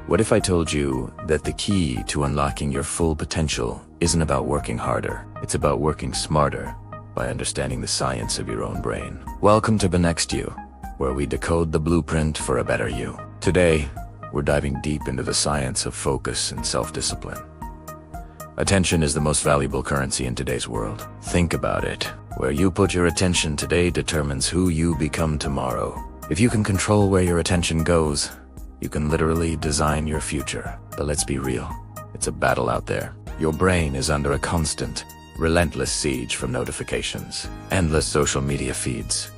What if I told you that the key to unlocking your full potential isn't about working harder, it's about working smarter by understanding the science of your own brain? Welcome to Benextyou, where we decode the blueprint for a better you. Today, we're diving deep into the science of focus and self-discipline. Attention is the most valuable currency in today's world. Think about it. Where you put your attention today determines who you become tomorrow. If you can control where your attention goes, you can literally design your future. But let's be real, it's a battle out there. Your brain is under a constant, relentless siege from notifications, endless social media feeds,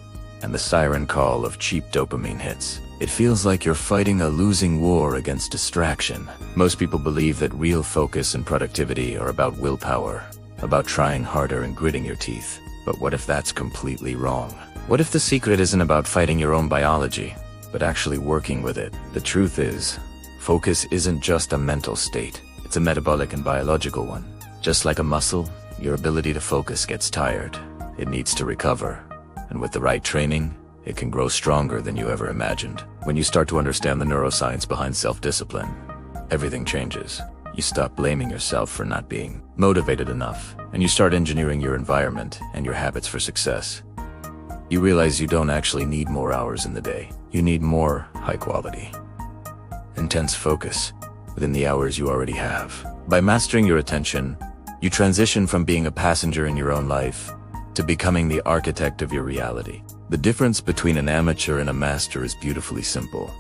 and the siren call of cheap dopamine hits. It feels like you're fighting a losing war against distraction. Most people believe that real focus and productivity are about willpower, about trying harder and gritting your teeth. But what if that's completely wrong? What if the secret isn't about fighting your own biology, but actually working with it? The truth is, focus isn't just a mental state. It's a metabolic and biological one. Just like a muscle, your ability to focus gets tired. It needs to recover. And with the right training, it can grow stronger than you ever imagined. When you start to understand the neuroscience behind self-discipline, everything changes. You stop blaming yourself for not being motivated enough, and you start engineering your environment and your habits for success. You realize you don't actually need more hours in the day. You need more high-quality, intense focus within the hours you already have. By mastering your attention, you transition from being a passenger in your own life to becoming the architect of your reality. The difference between an amateur and a master is beautifully simple.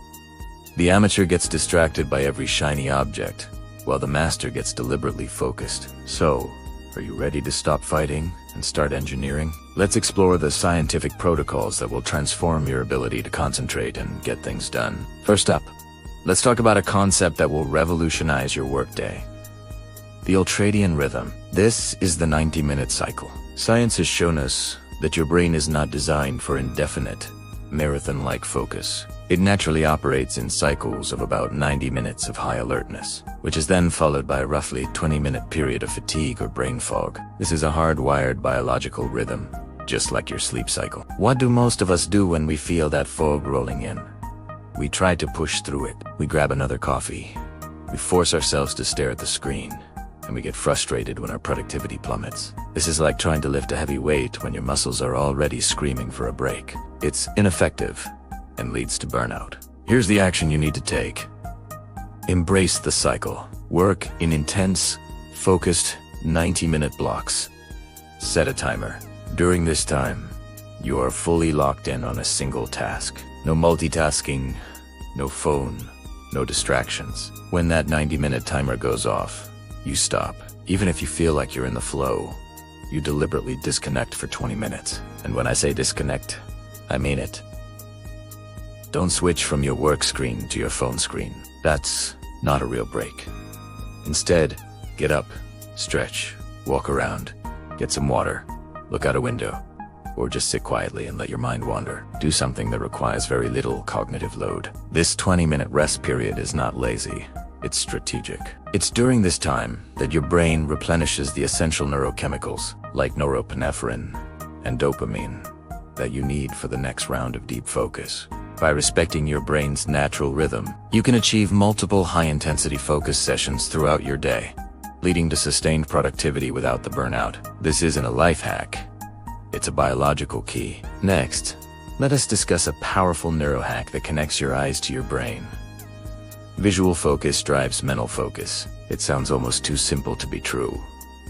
The amateur gets distracted by every shiny object, while the master gets deliberately focused. So, are you ready to stop fighting and start engineering? Let's explore the scientific protocols that will transform your ability to concentrate and get things done. First up, let's talk about a concept that will revolutionize your workday: the ultradian rhythm. This is the 90-minute cycle. Science has shown us that your brain is not designed for indefinite, marathon-like focus. It naturally operates in cycles of about 90 minutes of high alertness, which is then followed by a roughly 20-minute period of fatigue or brain fog. This is a hardwired biological rhythm, just like your sleep cycle. What do most of us do when we feel that fog rolling in? We try to push through it. We grab another coffee. We force ourselves to stare at the screen, and we get frustrated when our productivity plummets. This is like trying to lift a heavy weight when your muscles are already screaming for a break. It's ineffective and leads to burnout. Here's the action you need to take. Embrace the cycle. Work in intense, focused 90-minute blocks. Set a timer. During this time, you are fully locked in on a single task. No multitasking, no phone, no distractions. When that 90-minute timer goes off, you stop. Even if you feel like you're in the flow, you deliberately disconnect for 20 minutes. And when I say disconnect, I mean it. Don't switch from your work screen to your phone screen. That's not a real break. Instead, get up, stretch, walk around, get some water, look out a window, or just sit quietly and let your mind wander. Do something that requires very little cognitive load. This 20-minute rest period is not lazy. It's strategic. It's during this time that your brain replenishes the essential neurochemicals like norepinephrine and dopamine that you need for the next round of deep focus. By respecting your brain's natural rhythm, you can achieve multiple high-intensity focus sessions throughout your day, leading to sustained productivity without the burnout. This isn't a life hack. It's a biological key. Next, let us discuss a powerful neurohack that connects your eyes to your brain. Visual focus drives mental focus. It sounds almost too simple to be true,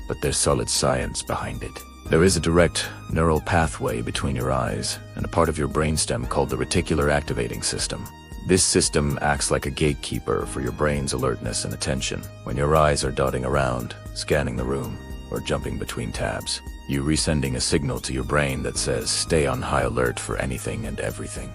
but there's solid science behind it. There is a direct neural pathway between your eyes and a part of your brainstem called the reticular activating system. This system acts like a gatekeeper for your brain's alertness and attention. When your eyes are dotting around, scanning the room, or jumping between tabs, you're resending a signal to your brain that says, stay on high alert for anything and everything.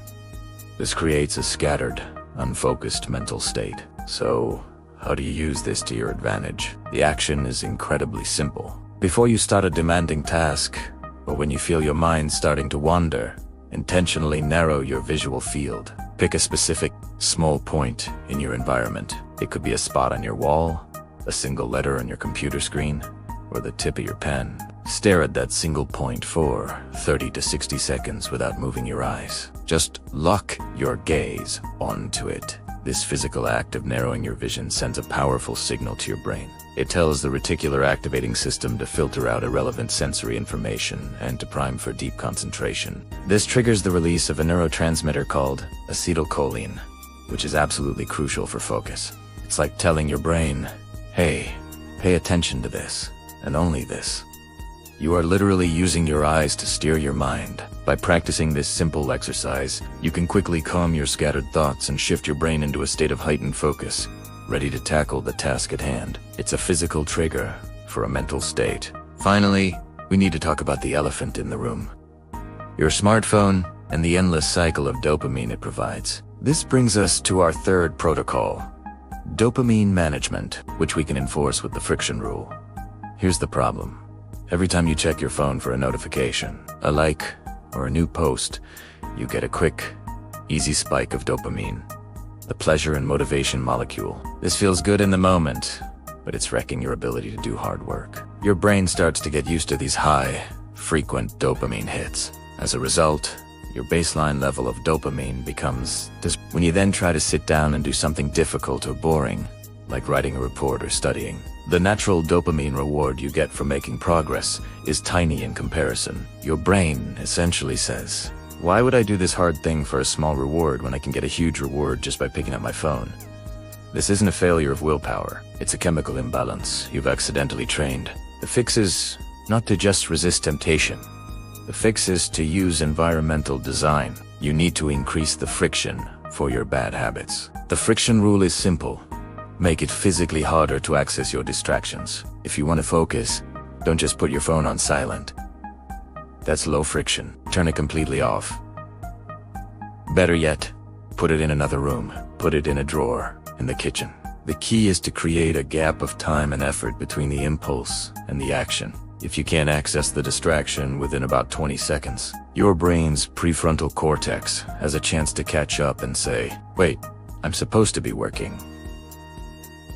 This creates a scattered, unfocused mental state. So, how do you use this to your advantage? The action is incredibly simple. Before you start a demanding task, or when you feel your mind starting to wander, intentionally narrow your visual field. Pick a specific, small point in your environment. It could be a spot on your wall, a single letter on your computer screen, or the tip of your pen. Stare at that single point for 30 to 60 seconds without moving your eyes. Just lock your gaze onto it. This physical act of narrowing your vision sends a powerful signal to your brain. It tells the reticular activating system to filter out irrelevant sensory information and to prime for deep concentration. This triggers the release of a neurotransmitter called acetylcholine, which is absolutely crucial for focus. It's like telling your brain, hey, pay attention to this, and only this. You are literally using your eyes to steer your mind. By practicing this simple exercise, you can quickly calm your scattered thoughts and shift your brain into a state of heightened focus, ready to tackle the task at hand. It's a physical trigger for a mental state. Finally, we need to talk about the elephant in the room: your smartphone and the endless cycle of dopamine it provides. This brings us to our third protocol: dopamine management, which we can enforce with the friction rule. Here's the problem. Every time you check your phone for a notification, a like, or a new post, you get a quick, easy spike of dopamine, the pleasure and motivation molecule. This feels good in the moment, but it's wrecking your ability to do hard work. Your brain starts to get used to these high, frequent dopamine hits. As a result, your baseline level of dopamine becomes this. When you then try to sit down and do something difficult or boring, like writing a report or studying, the natural dopamine reward you get from making progress is tiny in comparison. Your brain essentially says, why would I do this hard thing for a small reward when I can get a huge reward just by picking up my phone? This isn't a failure of willpower. It's a chemical imbalance you've accidentally trained. The fix is not to just resist temptation. The fix is to use environmental design. You need to increase the friction for your bad habits. The friction rule is simple. Make it physically harder to access your distractions. If you want to focus, don't just put your phone on silent. That's low friction. Turn it completely off. Better yet, put it in another room. Put it in a drawer in the kitchen. The key is to create a gap of time and effort between the impulse and the action. If you can't access the distraction within about 20 seconds, your brain's prefrontal cortex has a chance to catch up and say, wait, I'm supposed to be working.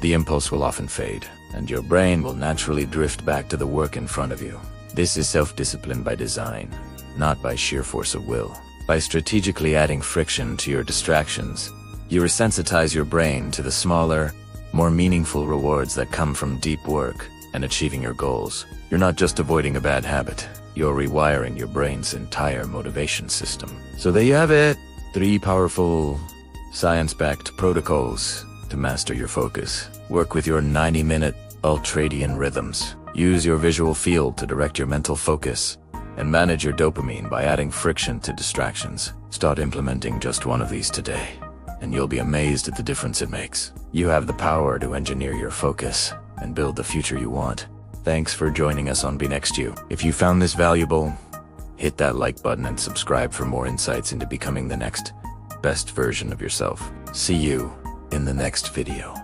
The impulse will often fade, and your brain will naturally drift back to the work in front of you. This is self-discipline by design, not by sheer force of will. By strategically adding friction to your distractions, you resensitize your brain to the smaller, more meaningful rewards that come from deep work and achieving your goals. You're not just avoiding a bad habit, you're rewiring your brain's entire motivation system. So there you have it, 3 powerful, science-backed protocols to master your focus. Work with your 90-minute ultradian rhythms. Use your visual field to direct your mental focus, and manage your dopamine by adding friction to distractions. Start implementing just one of these today, and you'll be amazed at the difference it makes. You have the power to engineer your focus and build the future you want. Thanks for joining us on Benextyou. If you found this valuable, hit that like button and subscribe for more insights into becoming the next best version of yourself. See you in the next video.